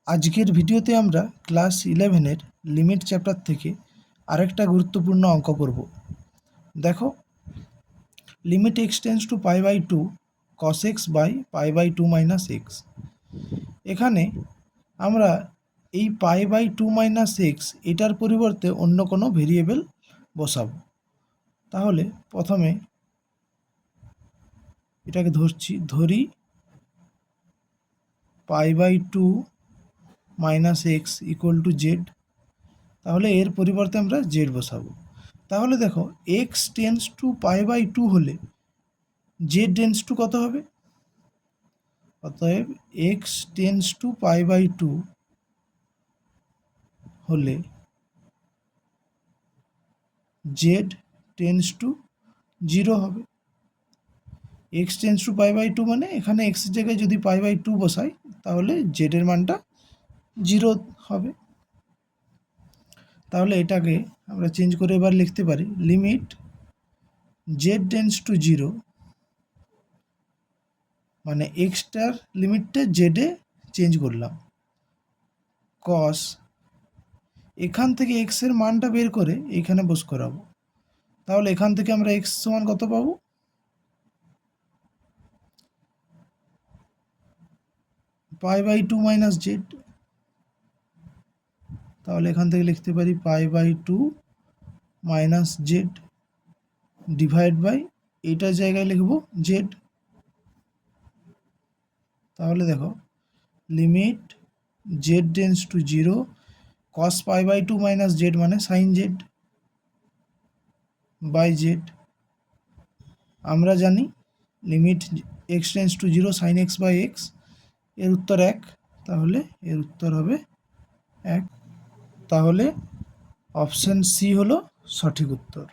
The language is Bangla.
আজকের ভিডিওতে আমরা ক্লাস 11-এর লিমিট চ্যাপ্টার থেকে আরেকটা গুরুত্বপূর্ণ অঙ্ক করব। দেখো, limit x tends to pi by 2 cos x by pi by 2 minus x. এখানে আমরা এই পাই বাই 2 মাইনাস এক্স এটার পরিবর্তে অন্য কোনো ভেরিয়েবল বসাবো। তাহলে প্রথমে এটাকে ধরি pi by 2 minus x equal to z. তাহলে এর পরিবর্তে আমরা জেড বসাবো। তাহলে দেখো, x tends to pi by 2 হলে জেড টেন্স টু কত হবে? অতএব x tends to pi by 2 হলে জেড টেন্স টু 0 হবে। X tends to pi by 2 মানে এখানে এক্সের জায়গায় যদি পাই বাই 2 বসাই তাহলে জেডের মানটা 0 হবে। তাহলে এটাকে আমরা চেঞ্জ করে এবার লিখতে পারি লিমিট জেড টেন্স টু 0, মানে এক্সটার লিমিটটা জেডে চেঞ্জ করলাম, কস এখান থেকে এক্সের মানটা বের করে এখানে বস করাবো। তাহলে এখান থেকে আমরা এক্স সমান কত পাবো? Pi by 2 minus z. তাহলে এখান থেকে লিখতে পারি pi by 2 minus z divide by এইটার জায়গায় লিখব জেড। তাহলে দেখো, limit z tends to 0 cos pi by 2 minus z মানে সাইন জেড বাই জেড। আমরা জানি limit x tends to 0 sine x by x, এর উত্তর 1। তাহলে এর উত্তর হবে 1। তাহলে অপশান সি হলো সঠিক উত্তর।